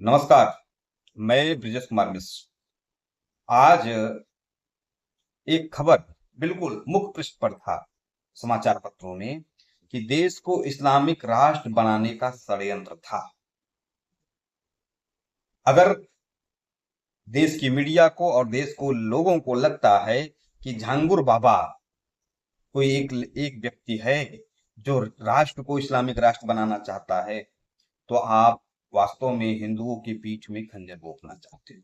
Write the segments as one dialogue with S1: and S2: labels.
S1: नमस्कार। मैं ब्रिजेश कुमार मिश्र। आज एक खबर बिल्कुल मुख्य पृष्ठ पर था समाचार पत्रों में कि देश को इस्लामिक राष्ट्र बनाने का षड्यंत्र था। अगर देश की मीडिया को और देश को लोगों को लगता है कि झांगुर बाबा कोई एक व्यक्ति है जो राष्ट्र को इस्लामिक राष्ट्र बनाना चाहता है, तो आप वास्तव में हिंदुओं की पीठ में खंजर भोंकना चाहते हो।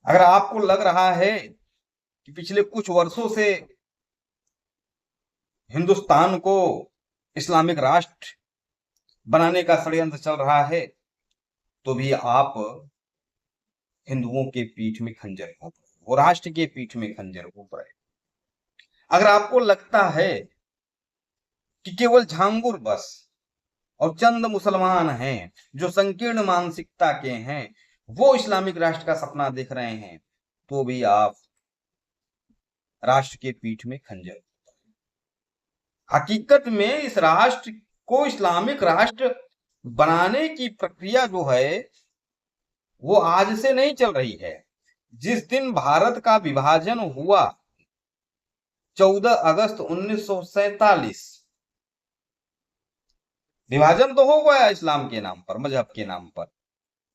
S1: अगर आपको लग रहा है कि पिछले कुछ वर्षों से हिंदुस्तान को इस्लामिक राष्ट्र बनाने का षड्यंत्र चल रहा है, तो भी आप हिंदुओं के पीठ में खंजर घोंप रहे हो, राष्ट्र के पीठ में खंजर घोंप रहे हो। अगर आपको लगता है कि केवल झांगुर बस और चंद मुसलमान हैं जो संकीर्ण मानसिकता के हैं, वो इस्लामिक राष्ट्र का सपना देख रहे हैं, तो भी आप राष्ट्र के पीठ में खंजर। हकीकत में इस राष्ट्र को इस्लामिक राष्ट्र बनाने की प्रक्रिया जो है वो आज से नहीं चल रही है। जिस दिन भारत का विभाजन हुआ 14 अगस्त 1947, विभाजन तो हो गया इस्लाम के नाम पर, मजहब के नाम पर,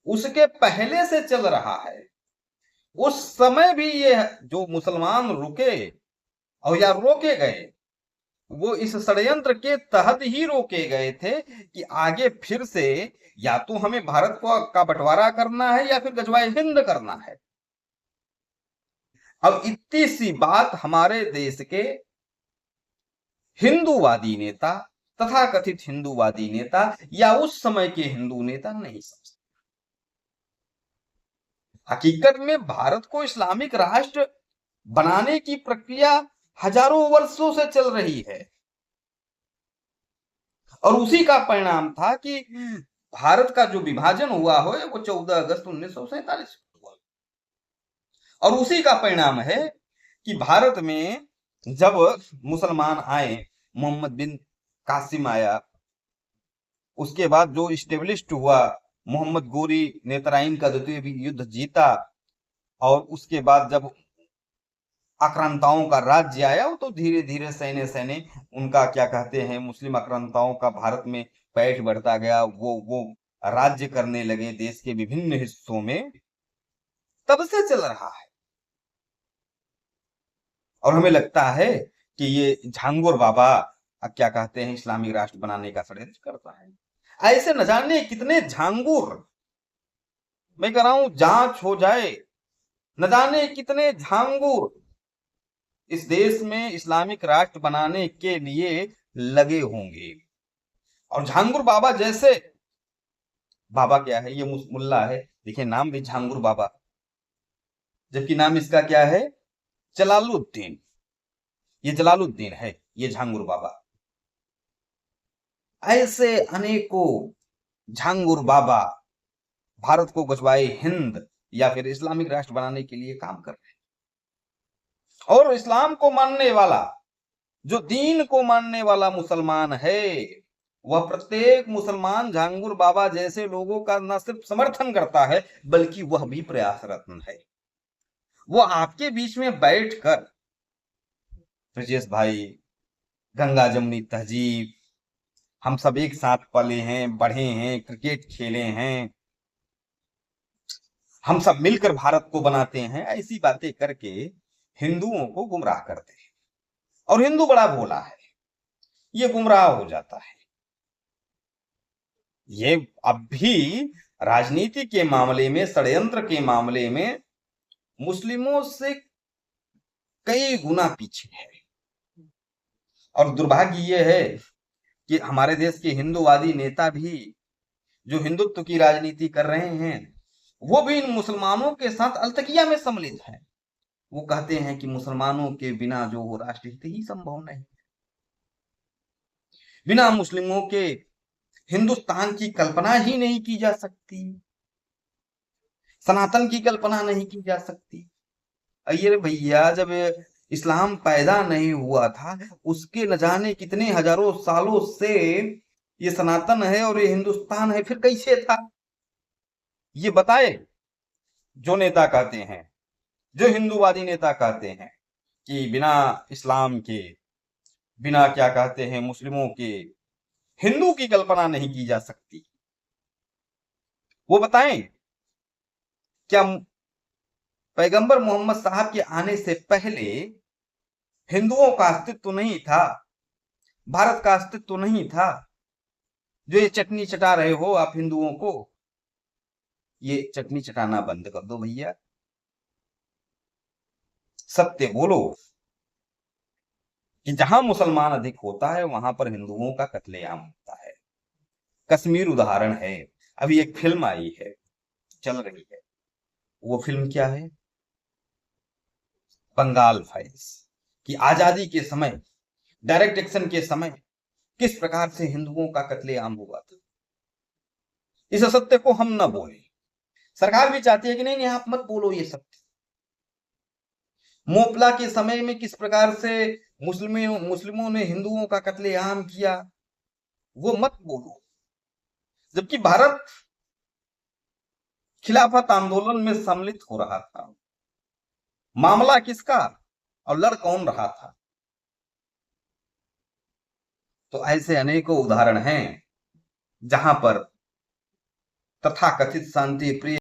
S1: उसके पहले से चल रहा है। उस समय भी ये जो मुसलमान रुके और या रोके गए, वो इस षड्यंत्र के तहत ही रोके गए थे कि आगे फिर से या तो हमें भारत को का बंटवारा करना है या फिर गजवाए हिंद करना है। अब इतनी सी बात हमारे देश के हिंदूवादी नेता, तथा कथित हिंदूवादी नेता या उस समय के हिंदू नेता नहीं समझते। हकीकत में भारत को इस्लामिक राष्ट्र बनाने की प्रक्रिया हजारों वर्षों से चल रही है और उसी का परिणाम था कि भारत का जो विभाजन हुआ हो वो 14 अगस्त 1947 हुआ। और उसी का परिणाम है कि भारत में जब मुसलमान आए, मोहम्मद बिन कासिम आया, उसके बाद जो इस्टेब्लिश्ड हुआ, मोहम्मद गोरी नेतराइन का द्वितीय युद्ध जीता, और उसके बाद जब आक्रांताओं का राज्य आया, तो धीरे धीरे सैने सैने उनका क्या कहते हैं, मुस्लिम आक्रांताओं का भारत में पैठ बढ़ता गया। वो राज्य करने लगे देश के विभिन्न हिस्सों में। तब से चल रहा है और हमें लगता है कि ये झांगुर बाबा क्या कहते हैं, इस्लामिक राष्ट्र बनाने का षड्यंत्र करता है। ऐसे न जाने कितने झांगुर, मैं कह रहा हूं जांच हो जाए, न जाने कितने झांगुर इस देश में इस्लामिक राष्ट्र बनाने के लिए लगे होंगे। और झांगुर बाबा जैसे, बाबा क्या है, ये मुल्ला है, देखिए नाम भी झांगुर बाबा, जबकि नाम इसका क्या है, जलालुद्दीन। ये जलालुद्दीन है, ये झांगुर बाबा। ऐसे अनेकों झांगुर बाबा भारत को गजवाए हिंद या फिर इस्लामिक राष्ट्र बनाने के लिए काम कर रहे हैं। और इस्लाम को मानने वाला, जो दीन को मानने वाला मुसलमान है, वह प्रत्येक मुसलमान झांगुर बाबा जैसे लोगों का न सिर्फ समर्थन करता है, बल्कि वह भी प्रयासरत है। वो आपके बीच में बैठकर, ब्रजेश भाई, गंगा जमुनी तहजीब, हम सब एक साथ पले हैं, बढ़े हैं, क्रिकेट खेले हैं, हम सब मिलकर भारत को बनाते हैं, ऐसी बातें करके हिंदुओं को गुमराह करते हैं। और हिंदू बड़ा भोला है, ये गुमराह हो जाता है। ये अब भी राजनीति के मामले में, षड्यंत्र के मामले में मुस्लिमों से कई गुना पीछे है। और दुर्भाग्य ये है कि हमारे देश के हिंदूवादी नेता भी जो हिंदुत्व की राजनीति कर रहे हैं, वो भी इन मुसलमानों के साथ अलतकिया में सम्मिलित है। वो कहते हैं कि मुसलमानों के बिना जो हो राष्ट्रहित ही संभव नहीं, बिना मुस्लिमों के हिंदुस्तान की कल्पना ही नहीं की जा सकती, सनातन की कल्पना नहीं की जा सकती। अरे भैया, जब इस्लाम पैदा नहीं हुआ था, उसके न जाने कितने हजारों सालों से ये सनातन है और ये हिंदुस्तान है, फिर कैसे था? ये बताए जो नेता कहते हैं, जो हिंदूवादी नेता कहते हैं कि बिना इस्लाम के, बिना क्या कहते हैं मुस्लिमों के हिंदू की कल्पना नहीं की जा सकती, वो बताएं क्या पैगंबर मोहम्मद साहब के आने से पहले हिंदुओं का अस्तित्व नहीं था, भारत का अस्तित्व नहीं था? जो ये चटनी चटा रहे हो आप हिंदुओं को, ये चटनी चटाना बंद कर दो भैया, सत्य बोलो कि जहां मुसलमान अधिक होता है वहां पर हिंदुओं का कत्लेआम होता है। कश्मीर उदाहरण है। अभी एक फिल्म आई है, चल रही है, वो फिल्म क्या है? बंगाल फाइल्स। कि आजादी के समय, डायरेक्ट एक्शन के समय किस प्रकार से हिंदुओं का कत्लेआम हुआ था। इस असत्य को हम न बोले। सरकार भी चाहती है कि नहीं नहीं आप मत बोलो ये सत्य। मोपला के समय में किस प्रकार से मुस्लिमों ने हिंदुओं का कत्लेआम किया, वो मत बोलो। जबकि भारत खिलाफत आंदोलन में सम्मिलित हो रहा था, मामला किसका और लड़ कौन रहा था? तो ऐसे अनेकों उदाहरण हैं जहां पर तथाकथित शांति प्रिय